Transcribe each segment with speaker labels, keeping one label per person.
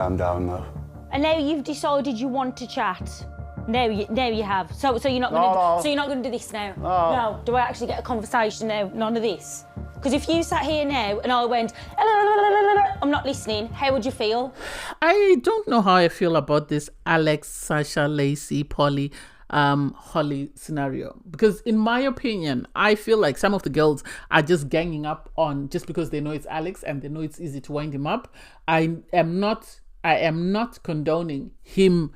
Speaker 1: I'm down now.
Speaker 2: And now you've decided you want to chat. Now you have. So you're not gonna. So you're not gonna do this now. No. Do I actually get a conversation now? None of this. Because if you sat here now and I went, I'm not listening, how would you feel?
Speaker 3: I don't know how I feel about this Alex, Sasha, Lacey, Polly, Holly scenario. Because in my opinion, I feel like some of the girls are just ganging up on just because they know it's Alex and they know it's easy to wind him up. I am not condoning him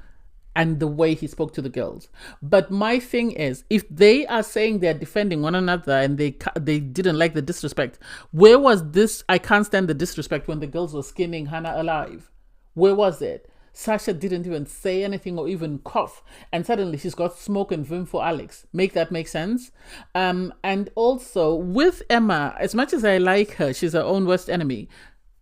Speaker 3: and the way he spoke to the girls. But my thing is, if they are saying they're defending one another and they didn't like the disrespect, where was this, I can't stand the disrespect when the girls were skinning Hannah alive? Where was it? Sasha didn't even say anything or even cough. And suddenly she's got smoke and vim for Alex. Make that make sense? And also with Emma, as much as I like her, she's her own worst enemy.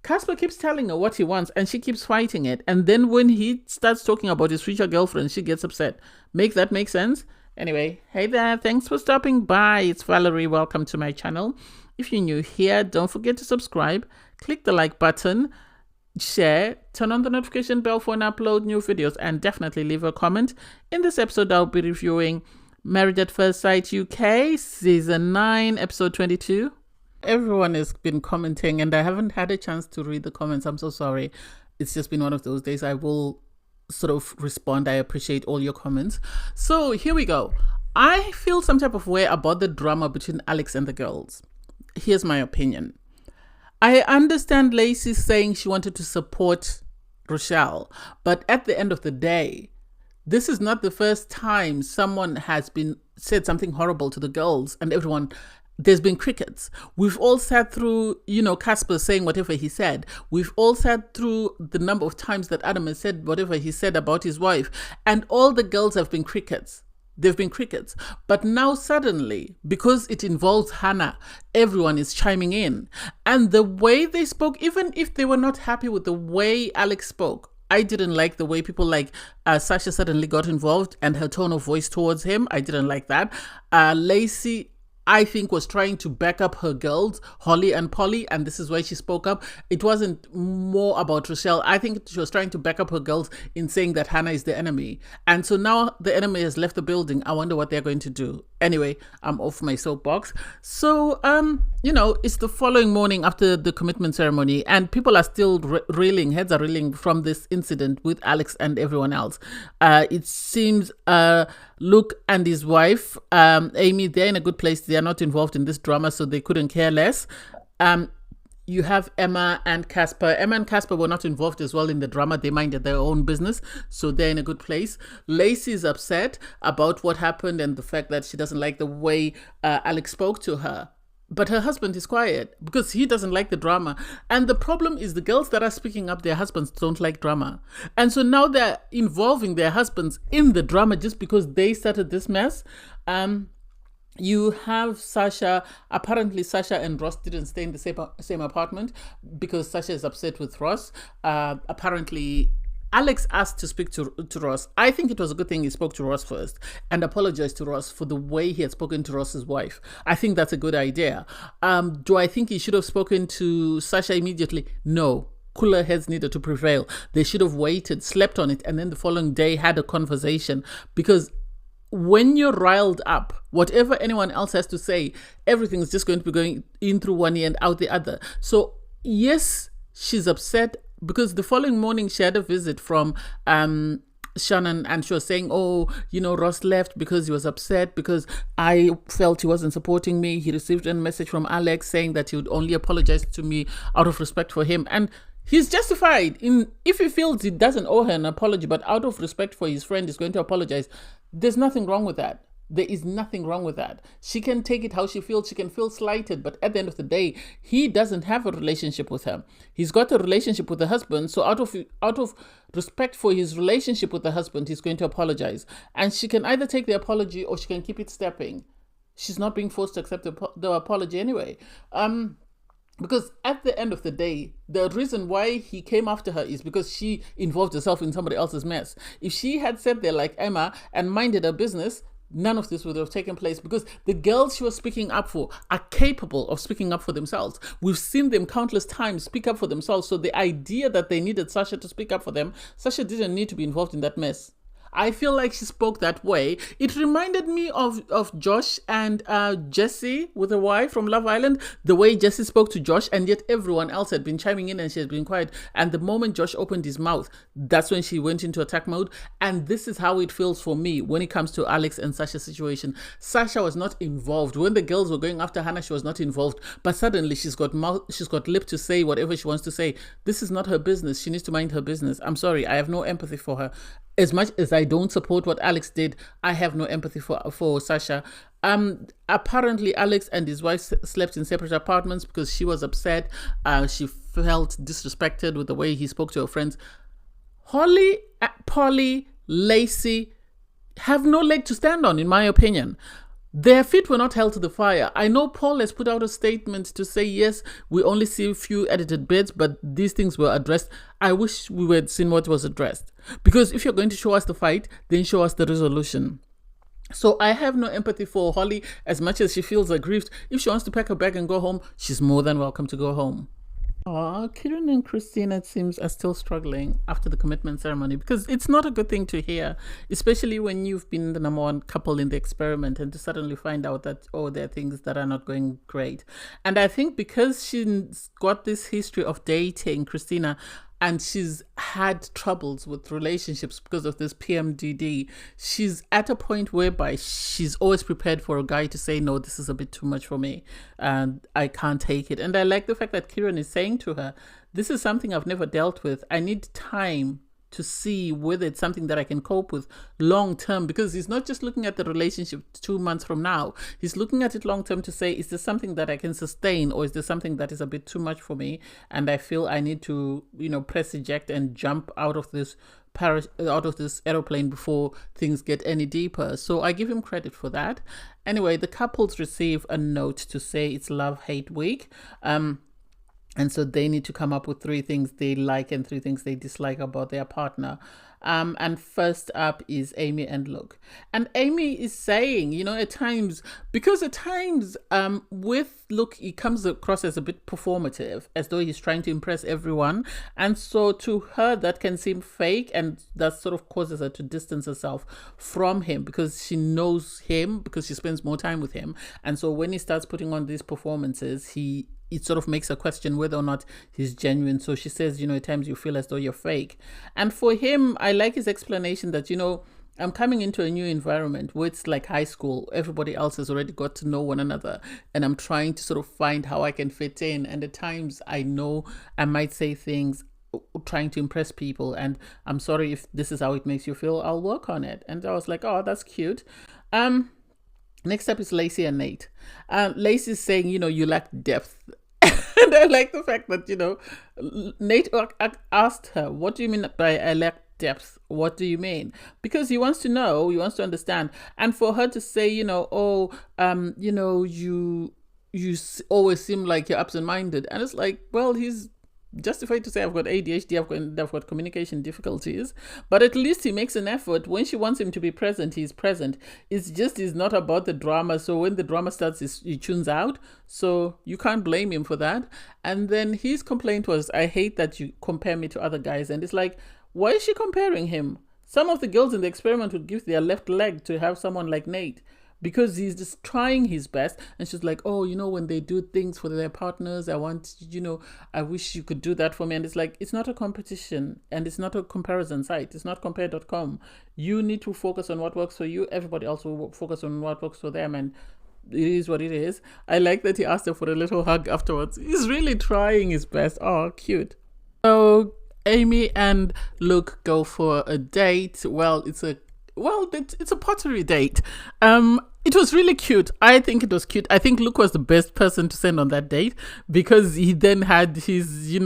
Speaker 3: Casper keeps telling her what he wants and she keeps fighting it. And then when he starts talking about his future girlfriend, she gets upset. Make that make sense? Anyway, hey there. Thanks for stopping by. It's Valerie. Welcome to my channel. If you're new here, don't forget to subscribe. Click the like button, share, turn on the notification bell for when I upload new videos, and definitely leave a comment. In this episode, I'll be reviewing Married at First Sight UK, Season 9, Episode 22. Everyone has been commenting and I haven't had a chance to read the comments. I'm so sorry. It's just been one of those days. I will sort of respond. I appreciate all your comments. So here we go. I feel some type of way about the drama between Alex and the girls. Here's my opinion. I understand Lacey saying she wanted to support Rochelle, but at the end of the day, this is not the first time someone has been said something horrible to the girls and everyone. There's been crickets. We've all sat through, Casper saying whatever he said. We've all sat through the number of times that Adam has said whatever he said about his wife. And all the girls have been crickets. They've been crickets. But now suddenly, because it involves Hannah, everyone is chiming in. And the way they spoke, even if they were not happy with the way Alex spoke, I didn't like the way people like Sasha suddenly got involved and her tone of voice towards him. I didn't like that. Lacey, I think, was trying to back up her girls, Holly and Polly, and this is why she spoke up. It wasn't more about Rochelle. I think she was trying to back up her girls in saying that Hannah is the enemy. And so now the enemy has left the building. I wonder what they're going to do. Anyway, I'm off my soapbox. So, it's the following morning after the commitment ceremony and people are still heads are reeling from this incident with Alex and everyone else. It seems Luke and his wife, Amy, they're in a good place. They are not involved in this drama, so they couldn't care less. You have Emma and Casper. Emma and Casper were not involved as well in the drama. They minded their own business, so they're in a good place. Lacey is upset about what happened and the fact that she doesn't like the way Alex spoke to her. But her husband is quiet because he doesn't like the drama. And the problem is the girls that are speaking up, their husbands don't like drama. And so now they're involving their husbands in the drama just because they started this mess. You have Sasha. Apparently, Sasha and Ross didn't stay in the same apartment because Sasha is upset with Ross. Apparently, Alex asked to speak to Ross. I think it was a good thing he spoke to Ross first and apologized to Ross for the way he had spoken to Ross's wife. I think that's a good idea. Do I think he should have spoken to Sasha immediately? No. Cooler heads needed to prevail. They should have waited, slept on it, and then the following day had a conversation. Because when you're riled up, whatever anyone else has to say, everything is just going to be going in through one ear and out the other. So yes, she's upset because the following morning she had a visit from Shannon and she was saying, Ross left because he was upset because I felt he wasn't supporting me. He received a message from Alex saying that he would only apologize to me out of respect for him. And he's justified if he feels he doesn't owe her an apology, but out of respect for his friend is going to apologize. There's nothing wrong with that. There is nothing wrong with that. She can take it how she feels. She can feel slighted, but at the end of the day, he doesn't have a relationship with her. He's got a relationship with the husband. So out of respect for his relationship with the husband, he's going to apologize. And she can either take the apology or she can keep it stepping. She's not being forced to accept the apology anyway. Because at the end of the day, the reason why he came after her is because she involved herself in somebody else's mess. If she had sat there like Emma and minded her business, none of this would have taken place, because the girls she was speaking up for are capable of speaking up for themselves. We've seen them countless times speak up for themselves. So the idea that they needed Sasha to speak up for them, Sasha didn't need to be involved in that mess. I feel like she spoke that way. It reminded me of Josh and Jesse with her wife from Love Island, the way Jesse spoke to Josh, and yet everyone else had been chiming in and she had been quiet. And the moment Josh opened his mouth, that's when she went into attack mode. And this is how it feels for me when it comes to Alex and Sasha's situation. Sasha was not involved. When the girls were going after Hannah, she was not involved. But suddenly she's got mouth, she's got lip to say whatever she wants to say. This is not her business. She needs to mind her business. I'm sorry, I have no empathy for her. As much as I don't support what Alex did, I have no empathy for Sasha. Apparently, Alex and his wife slept in separate apartments because she was upset. She felt disrespected with the way he spoke to her friends. Holly, Polly, Lacey have no leg to stand on, in my opinion. Their feet were not held to the fire. I know Paul has put out a statement to say, yes, we only see a few edited bits, but these things were addressed. I wish we had seen what was addressed. Because if you're going to show us the fight, then show us the resolution. So I have no empathy for Holly as much as she feels aggrieved. If she wants to pack her bag and go home, she's more than welcome to go home. Kieran and Christina, it seems, are still struggling after the commitment ceremony, because it's not a good thing to hear, especially when you've been the number one couple in the experiment and to suddenly find out that, oh, there are things that are not going great. And I think because she's got this history of dating, Christina, and she's had troubles with relationships because of this PMDD, she's at a point whereby she's always prepared for a guy to say, no, this is a bit too much for me and I can't take it. And I like the fact that Kieran is saying to her, this is something I've never dealt with. I need time to see whether it's something that I can cope with long term, because he's not just looking at the relationship 2 months from now. He's looking at it long term to say, is this something that I can sustain, or is this something that is a bit too much for me? And I feel I need to, press eject and jump out of this aeroplane before things get any deeper. So I give him credit for that. Anyway, the couples receive a note to say it's love-hate week. And so they need to come up with 3 things they like and 3 things they dislike about their partner. And first up is Amy and Luke. And Amy is saying, at times, with Luke, he comes across as a bit performative, as though he's trying to impress everyone. And so to her, that can seem fake, and that sort of causes her to distance herself from him, because she knows him, because she spends more time with him. And so when he starts putting on these performances, it sort of makes her question whether or not he's genuine. So she says, at times you feel as though you're fake. And for him, I like his explanation that, I'm coming into a new environment where it's like high school. Everybody else has already got to know one another. And I'm trying to sort of find how I can fit in. And at times I know I might say things trying to impress people. And I'm sorry if this is how it makes you feel. I'll work on it. And I was like, oh, that's cute. Next up is Lacey and Nate. Lacey's saying, you lack depth. And I like the fact that, Nate asked her, what do you mean by I lack depth? What do you mean? Because he wants to know, he wants to understand. And for her to say, you always seem like you're absent-minded. And it's like, well, he's justified to say I've got ADHD, I've got communication difficulties, but at least he makes an effort. When she wants him to be present, he's present. It's not about the drama. So when the drama starts, he tunes out. So you can't blame him for that. And then his complaint was, I hate that you compare me to other guys. And it's like, why is she comparing him? Some of the girls in the experiment would give their left leg to have someone like Nate, because he's just trying his best. And she's like, oh, when they do things for their partners, I want, I wish you could do that for me. And it's like, it's not a competition, and it's not a comparison site. It's not compare.com. You need to focus on what works for you. Everybody else will focus on what works for them. And it is what it is. I like that he asked her for a little hug afterwards. He's really trying his best. Oh, cute. So Amy and Luke go for a date. It's a pottery date. It was really cute. I think it was cute. I think Luke was the best person to send on that date, because he then had his,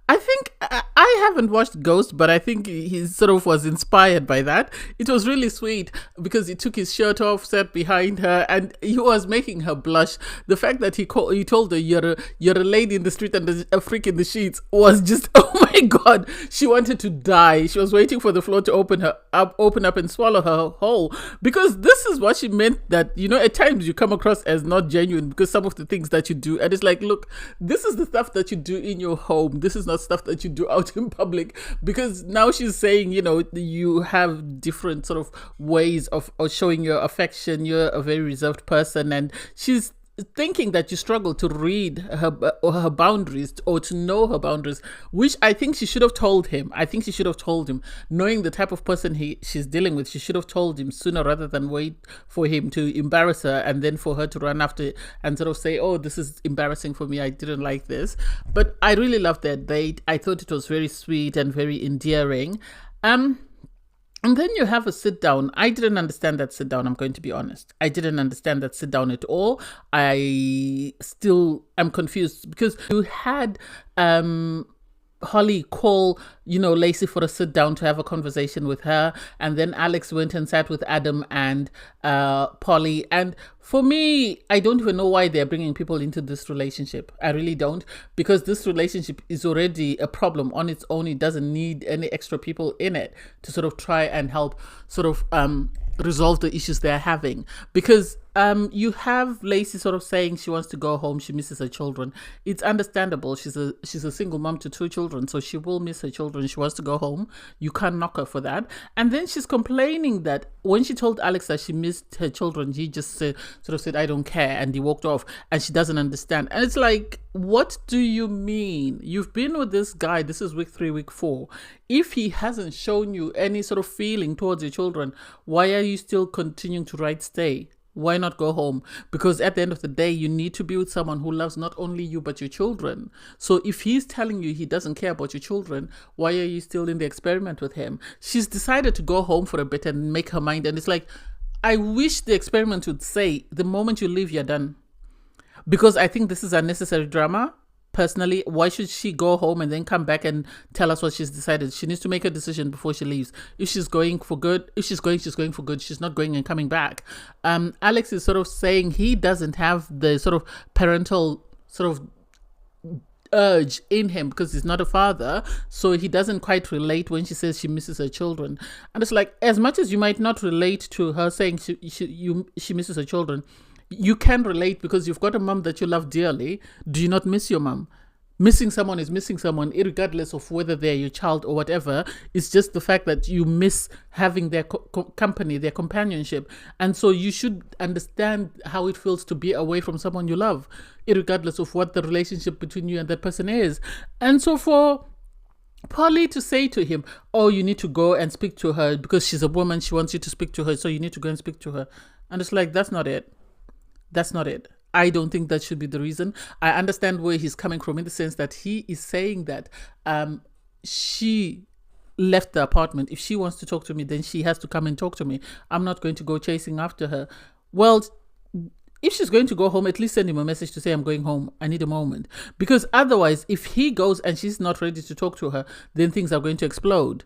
Speaker 3: I think I haven't watched Ghost, but I think he sort of was inspired by that. It was really sweet because he took his shirt off, sat behind her, and he was making her blush. The fact that he told her you're a lady in the street and there's a freak in the sheets was just oh my god. She wanted to die. She was waiting for the floor to open up and swallow her whole, because this is what she meant, that at times you come across as not genuine because some of the things that you do, and it's like, look, this is the stuff that you do in your home. This is not stuff that you do out in public. Because now she's saying, you have different sort of ways of showing your affection. You're a very reserved person, and she's thinking that you struggle to read her boundaries or to know her boundaries, which I think she should have told him. Knowing the type of person she's dealing with, she should have told him sooner rather than wait for him to embarrass her and then for her to run after and sort of say, oh, this is embarrassing for me, I didn't like this. But I really loved that date. I thought it was very sweet and very endearing. And then you have a sit down. I didn't understand that sit down, I'm going to be honest. I didn't understand that sit down at all. I still am confused because you had Holly call, Lacey for a sit down to have a conversation with her. And then Alex went and sat with Adam and Polly. And for me, I don't even know why they're bringing people into this relationship. I really don't, because this relationship is already a problem on its own. It doesn't need any extra people in it to sort of try and help sort of resolve the issues they're having. Because you have Lacey sort of saying she wants to go home, she misses her children. It's understandable. She's a single mom to 2 children, so she will miss her children. She wants to go home. You can't knock her for that. And then she's complaining that when she told Alex that she missed her children, he just sort of said, I don't care, and he walked off, and she doesn't understand. And it's like, what do you mean? You've been with this guy, this is week 3, week 4. If he hasn't shown you any sort of feeling towards your children, why are you still continuing to write stay? Why not go home? Because at the end of the day, you need to be with someone who loves not only you, but your children. So if he's telling you he doesn't care about your children, why are you still in the experiment with him? She's decided to go home for a bit and make her mind. And it's like, I wish the experiment would say, the moment you leave, you're done. Because I think this is unnecessary drama. Personally, why should she go home and then come back and tell us what she's decided? She needs to make a decision before she leaves. If she's going for good, she's going for good. She's not going and coming back. Alex is sort of saying he doesn't have the sort of parental sort of urge in him because he's not a father, so he doesn't quite relate when she says she misses her children. And it's like, as much as you might not relate to her saying she misses her children, you can relate because you've got a mom that you love dearly. Do you not miss your mom? Missing someone is missing someone, regardless of whether they're your child or whatever. It's just the fact that you miss having their company, their companionship. And so you should understand how it feels to be away from someone you love, regardless of what the relationship between you and that person is. And so for Polly to say to him, oh, you need to go and speak to her because she's a woman, she wants you to speak to her, so you need to go and speak to her. And it's like, that's not it. That's not it. I don't think that should be the reason. I understand where he's coming from in the sense that he is saying that she left the apartment. If she wants to talk to me, then she has to come and talk to me. I'm not going to go chasing after her. Well, if she's going to go home, at least send him a message to say, I'm going home, I need a moment. Because otherwise, if he goes and she's not ready to talk to her, then things are going to explode.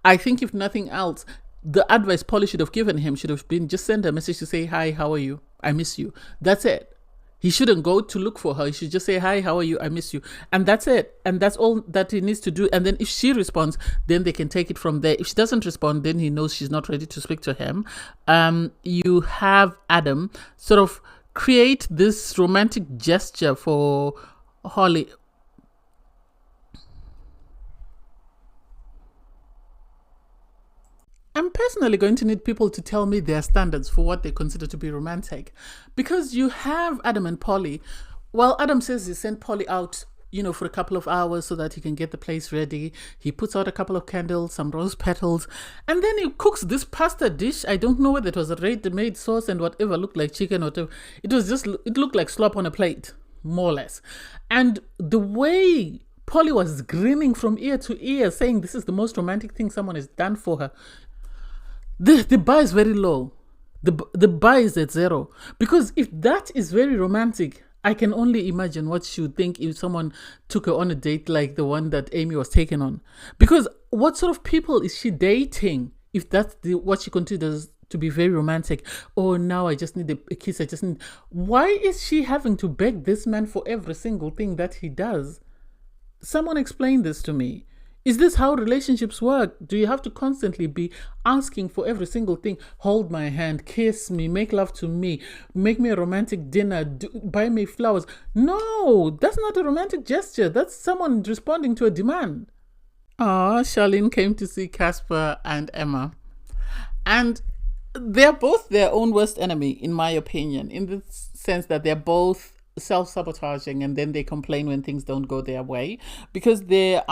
Speaker 3: I think if nothing else, the advice Polly should have given him should have been just send a message to say, hi, how are you? I miss you. That's it. He shouldn't go to look for her. He should just say, hi, how are you? I miss you. And that's it. And that's all that he needs to do. And then if she responds, then they can take it from there. If she doesn't respond, then he knows she's not ready to speak to him. You have Adam sort of create this romantic gesture for Holly. I'm personally going to need people to tell me their standards for what they consider to be romantic. Because you have Adam and Polly. Well, Adam says he sent Polly out, for a couple of hours so that he can get the place ready. He puts out a couple of candles, some rose petals, and then he cooks this pasta dish. I don't know whether it was a ready-made sauce and whatever looked like chicken or whatever. It looked like slop on a plate, more or less. And the way Polly was grinning from ear to ear, saying this is the most romantic thing someone has done for her, the bar is very low. The bar is at 0. Because if that is very romantic, I can only imagine what she would think if someone took her on a date like the one that Amy was taken on. Because what sort of people is she dating if that's what she considers to be very romantic? Oh, now I just need a kiss. Why is she having to beg this man for every single thing that he does? Someone explain this to me. Is this how relationships work? Do you have to constantly be asking for every single thing? Hold my hand, kiss me, make love to me, make me a romantic dinner, buy me flowers. No, that's not a romantic gesture. That's someone responding to a demand. Charlene came to see Casper and Emma. And they're both their own worst enemy, in my opinion, in the sense that they're both self-sabotaging, and then they complain when things don't go their way, because they're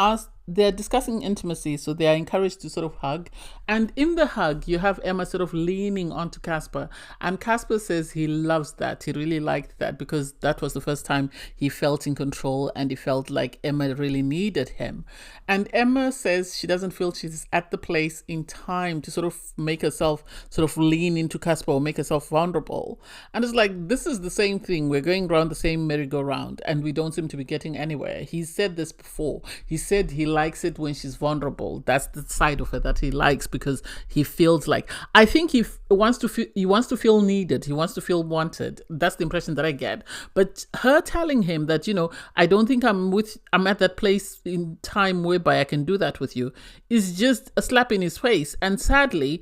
Speaker 3: discussing intimacy, so they are encouraged to sort of hug. And in the hug, you have Emma sort of leaning onto Casper. And Casper says he loves that. He really liked that because that was the first time he felt in control and he felt like Emma really needed him. And Emma says she doesn't feel she's at the place in time to sort of make herself sort of lean into Casper or make herself vulnerable. And it's like, this is the same thing. We're going around the same merry-go-round and we don't seem to be getting anywhere. He said this before. He said he likes it when she's vulnerable. That's the side of her that he likes, because he feels like, I think he wants to feel needed. He wants to feel wanted. That's the impression that I get. But her telling him that, I don't think I'm at that place in time whereby I can do that with you, is just a slap in his face. And sadly,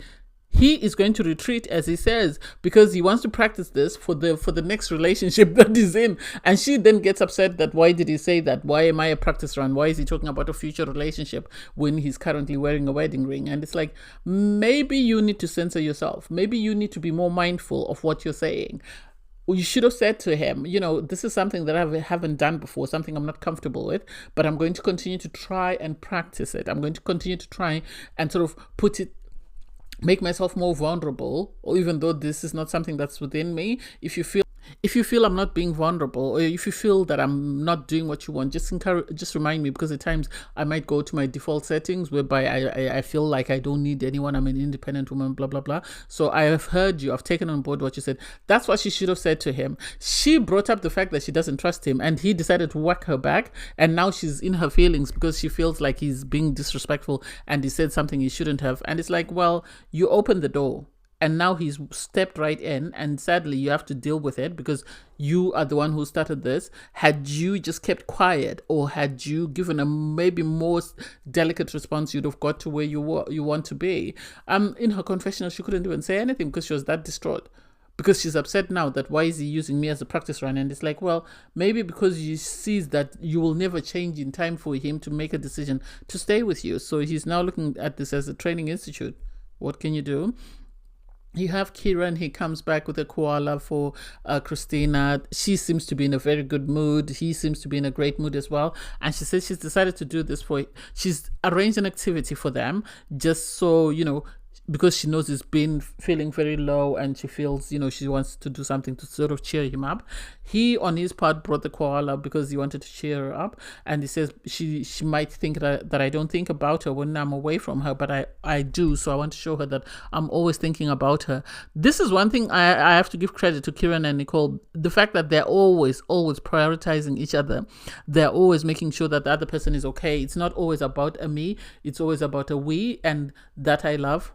Speaker 3: he is going to retreat, as he says, because he wants to practice this for the next relationship that he's in. And she then gets upset that, why did he say that? Why am I a practice run? Why is he talking about a future relationship when he's currently wearing a wedding ring? And it's like, maybe you need to censor yourself. Maybe you need to be more mindful of what you're saying. You should have said to him, this is something that I haven't done before, something I'm not comfortable with, but I'm going to continue to try and practice it. I'm going to continue to try and sort of make myself more vulnerable, or even though this is not something that's within me. If you feel I'm not being vulnerable, or if you feel that I'm not doing what you want, just remind me, because at times I might go to my default settings whereby I feel like I don't need anyone. I'm an independent woman, blah, blah, blah. So I have heard you. I've taken on board what you said. That's what she should have said to him. She brought up the fact that she doesn't trust him, and he decided to whack her back. And now she's in her feelings because she feels like he's being disrespectful and he said something he shouldn't have. And it's like, well, you opened the door. And now he's stepped right in, and sadly you have to deal with it because you are the one who started this. Had you just kept quiet, or had you given a maybe more delicate response, you'd have got to where you want to be. In her confessional, she couldn't even say anything because she was that distraught. Because she's upset now that why is he using me as a practice run? And it's like, well, maybe because he sees that you will never change in time for him to make a decision to stay with you. So he's now looking at this as a training institute. What can you do? You have Kieran, he comes back with a koala for Christina. She seems to be in a very good mood. He seems to be in a great mood as well. And she says she's decided to do this she's arranged an activity for them just so, because she knows he's been feeling very low and she feels, she wants to do something to sort of cheer him up. He, on his part, brought the koala because he wanted to cheer her up. And he says she might think that I don't think about her when I'm away from her, but I do. So I want to show her that I'm always thinking about her. This is one thing I have to give credit to Kieran and Nicole. The fact that they're always prioritizing each other. They're always making sure that the other person is okay. It's not always about a me. It's always about a we. And that I love.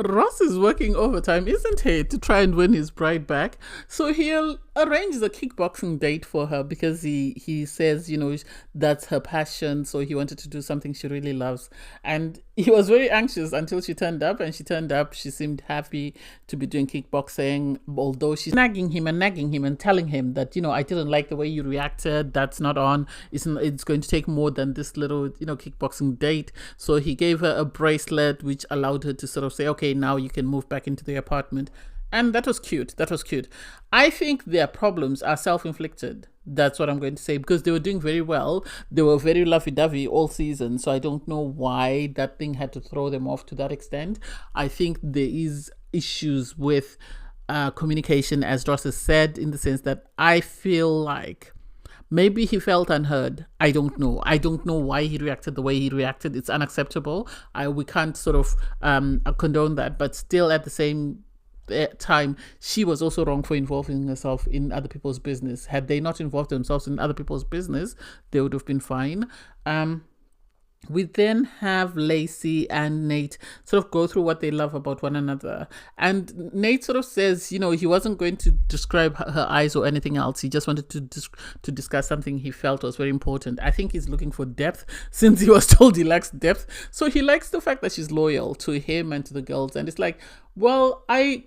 Speaker 3: Ross is working overtime, isn't he, to try and win his bride back. So he'll arrange a kickboxing date for her because he says, that's her passion. So he wanted to do something she really loves. And he was very anxious until she turned up. And she turned up. She seemed happy to be doing kickboxing, although she's nagging him and telling him that, I didn't like the way you reacted. That's not on. It's going to take more than this little, kickboxing date. So he gave her a bracelet, which allowed her to sort of say, okay, now you can move back into the apartment. And that was cute. I think their problems are self-inflicted. That's what I'm going to say, because they were doing very well. They were very lovey-dovey all season. So I don't know why that thing had to throw them off to that extent. I think there is issues with communication, as Ross has said, in the sense that I feel like maybe he felt unheard. I don't know why he reacted the way he reacted. It's unacceptable. We can't sort of condone that. But still, at the same time, she was also wrong for involving herself in other people's business. Had they not involved themselves in other people's business, they would have been fine. We then have Lacey and Nate sort of go through what they love about one another. And Nate sort of says, you know, he wasn't going to describe her eyes or anything else. He just wanted to discuss something he felt was very important. I think he's looking for depth since he was told he lacks depth. So he likes the fact that she's loyal to him and to the girls. And it's like, well, I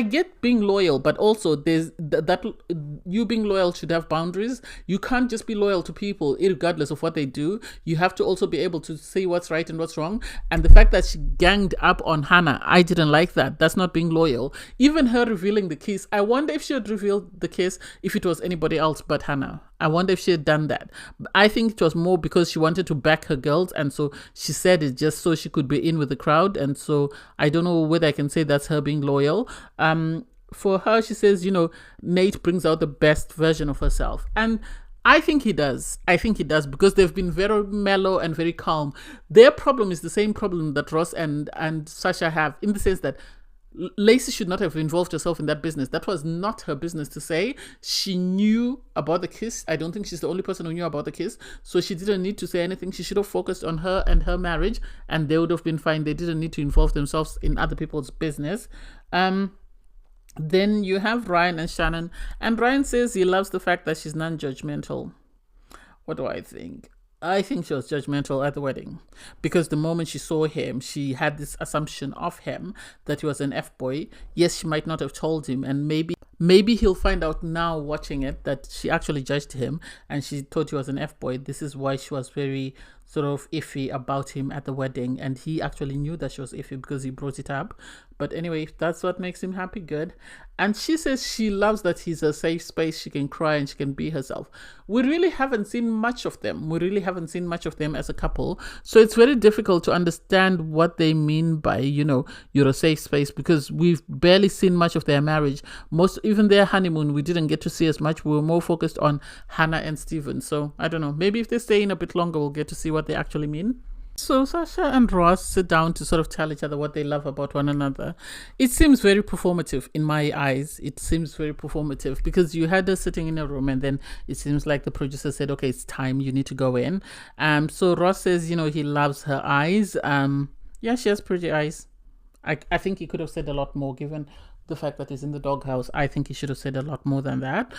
Speaker 3: get being loyal, but also there's that you being loyal should have boundaries. You can't just be loyal to people regardless of what they do. You have to also be able to say what's right and what's wrong. And the fact that she ganged up on Hannah, I didn't like that. That's not being loyal. Even her revealing the kiss, I wonder if she had revealed the kiss if it was anybody else but Hannah. I wonder if she had done that. I think it was more because she wanted to back her girls, and so she said it just so she could be in with the crowd. And so I don't know whether I can say that's her being loyal. For her, she says, you know, Nate brings out the best version of herself. And I think he does. I think he does, because they've been very mellow and very calm. Their problem is the same problem that Ross and Sasha have, in the sense that Lacey should not have involved herself in that business. That was not her business to say. She knew about the kiss. I don't think she's the only person who knew about the kiss. So she didn't need to say anything. She should have focused on her and her marriage, and they would have been fine. They didn't need to involve themselves in other people's business. Then you have Ryan and Shannon. And Ryan says he loves the fact that she's non-judgmental. What do I think? I think she was judgmental at the wedding, because the moment she saw him, she had this assumption of him that he was an F-boy. Yes, she might not have told him, and maybe he'll find out now watching it that she actually judged him and she thought he was an F-boy. This is why she was very sort of iffy about him at the wedding, and he actually knew that she was iffy because he brought it up. But anyway, if that's what makes him happy, good. And she says she loves that he's a safe space. She can cry and she can be herself. We really haven't seen much of them. We really haven't seen much of them as a couple. So it's very difficult to understand what they mean by, you know, you're a safe space, because we've barely seen much of their marriage. Even their honeymoon, we didn't get to see as much. We were more focused on Hannah and Steven. So I don't know. Maybe if they stay in a bit longer, we'll get to see what they actually mean. So Sasha and Ross sit down to sort of tell each other what they love about one another. It seems very performative in my eyes. It seems very performative, because you had her sitting in a room, and then it seems like the producer said, okay, it's time, you need to go in. So Ross says, you know, he loves her eyes. Yeah, she has pretty eyes. I think he could have said a lot more, given the fact that he's in the doghouse. I think he should have said a lot more than that.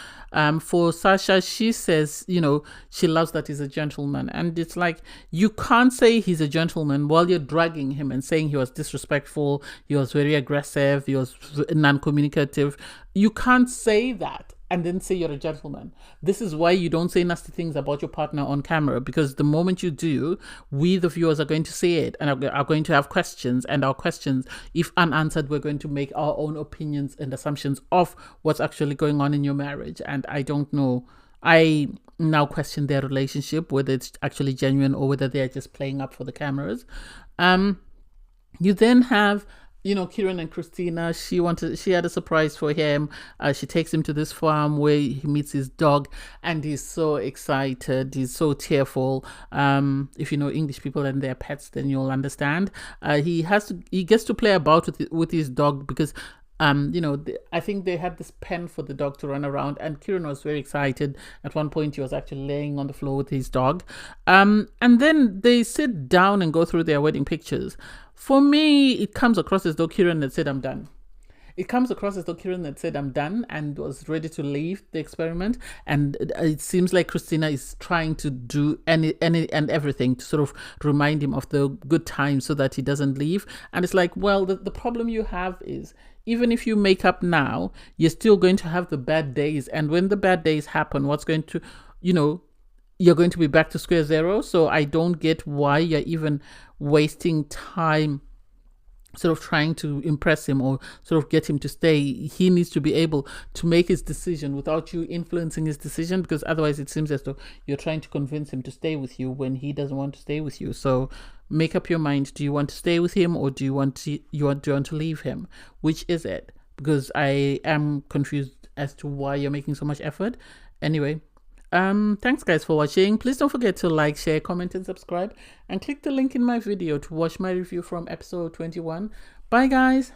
Speaker 3: For Sasha, she says, you know, she loves that he's a gentleman. And it's like, you can't say he's a gentleman while you're dragging him and saying he was disrespectful, he was very aggressive, he was non-communicative. You can't say that and then say you're a gentleman. This is why you don't say nasty things about your partner on camera, because the moment you do, we the viewers are going to see it and are going to have questions, and our questions, if unanswered, we're going to make our own opinions and assumptions of what's actually going on in your marriage. And I don't know. I now question their relationship, whether it's actually genuine or whether they're just playing up for the cameras. You then have, you know, Kieran and Christina. She had a surprise for him. She takes him to this farm where he meets his dog, and he's so excited. He's so tearful. If you know English people and their pets, then you'll understand. He gets to play about with his dog, because you know, I think they had this pen for the dog to run around, and Kieran was very excited. At one point, he was actually laying on the floor with his dog. And then they sit down and go through their wedding pictures. For me, it comes across as though Kieran had said, I'm done. It comes across as though Kieran had said, I'm done, and was ready to leave the experiment. And it seems like Christina is trying to do any and everything to sort of remind him of the good times so that he doesn't leave. And it's like, well, the problem you have is, even if you make up now, you're still going to have the bad days. And when the bad days happen, what's going to, you know, you're going to be back to square zero. So I don't get why you're even wasting time sort of trying to impress him or sort of get him to stay. He needs to be able to make his decision without you influencing his decision, because otherwise it seems as though you're trying to convince him to stay with you when he doesn't want to stay with you. So make up your mind. Do you want to stay with him, or do you want to leave him? Which is it? Because I am confused as to why you're making so much effort. Anyway, thanks guys for watching. Please don't forget to like, share, comment and subscribe, and click the link in my video to watch my review from episode 21. Bye guys.